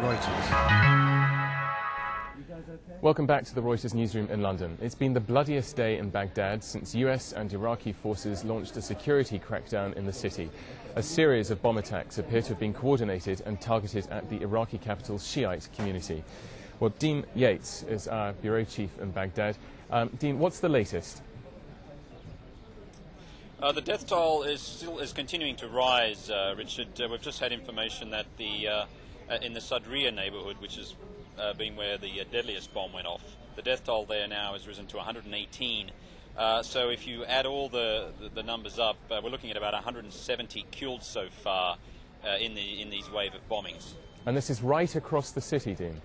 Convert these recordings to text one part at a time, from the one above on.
Reuters. Welcome back to the Reuters newsroom in London. It's been the bloodiest day in Baghdad since US and Iraqi forces launched a security crackdown in the city. A series of bomb attacks appear to have been coordinated and targeted at the Iraqi capital's Shiite community. Well, Dean Yates is our bureau chief in Baghdad. Dean, what's the latest? The death toll is continuing to rise, Richard. We've just had information that in the Sadriya neighbourhood, which has been where the deadliest bomb went off, the death toll there now has risen to 118. So if you add all the numbers up, we're looking at about 170 killed so far in these wave of bombings. And this is right across the city, Dean?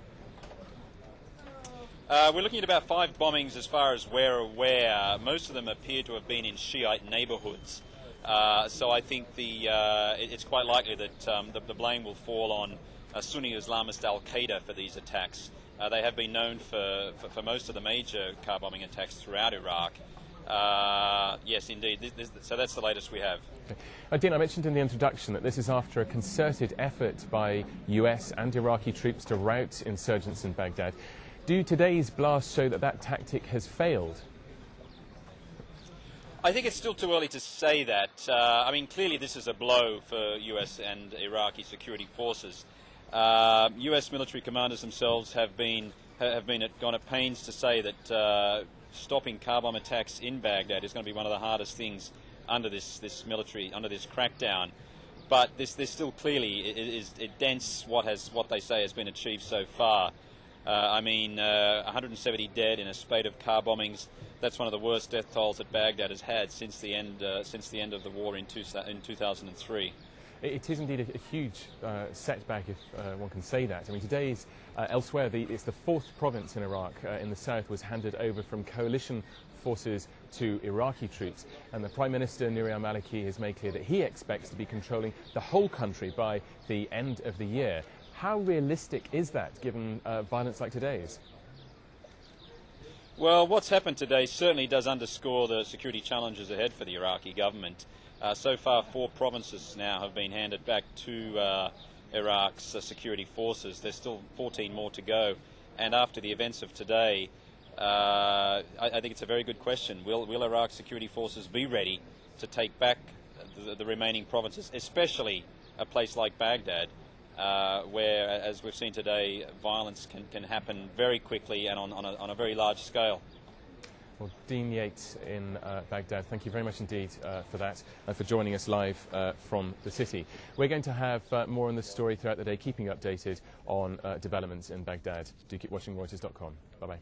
We're looking at about 5 bombings as far as we're aware. Most of them appear to have been in Shiite neighbourhoods. So I think it's quite likely that the blame will fall on Sunni Islamist al-Qaeda for these attacks. They have been known for most of the major car bombing attacks throughout Iraq. Yes, indeed. So that's the latest we have. Okay. Dean, I mentioned in the introduction that this is after a concerted effort by US and Iraqi troops to rout insurgents in Baghdad. Do today's blasts show that that tactic has failed? I think it's still too early to say that. I mean, clearly this is a blow for US and Iraqi security forces. US military commanders themselves have gone at pains to say that stopping car bomb attacks in Baghdad is going to be one of the hardest things under this crackdown. But this still clearly it dents what they say has been achieved so far. I mean, 170 dead in a spate of car bombings. That's one of the worst death tolls that Baghdad has had since the end of the war in 2003. It is indeed a huge setback, if one can say that. I mean, today's elsewhere, it's the 4th province in Iraq in the south was handed over from coalition forces to Iraqi troops, and the Prime Minister Nouri al-Maliki has made clear that he expects to be controlling the whole country by the end of the year. How realistic is that, given violence like today's? Well, what's happened today certainly does underscore the security challenges ahead for the Iraqi government. So far, 4 provinces now have been handed back to Iraq's security forces. There's still 14 more to go. And after the events of today, I think it's a very good question. Will Iraq's security forces be ready to take back the remaining provinces, especially a place like Baghdad, where, as we've seen today, violence can happen very quickly and on a very large scale? Well, Dean Yates in Baghdad, thank you very much indeed for that and for joining us live from the city. We're going to have more on this story throughout the day, keeping you updated on developments in Baghdad. Do keep watching Reuters.com. Bye-bye.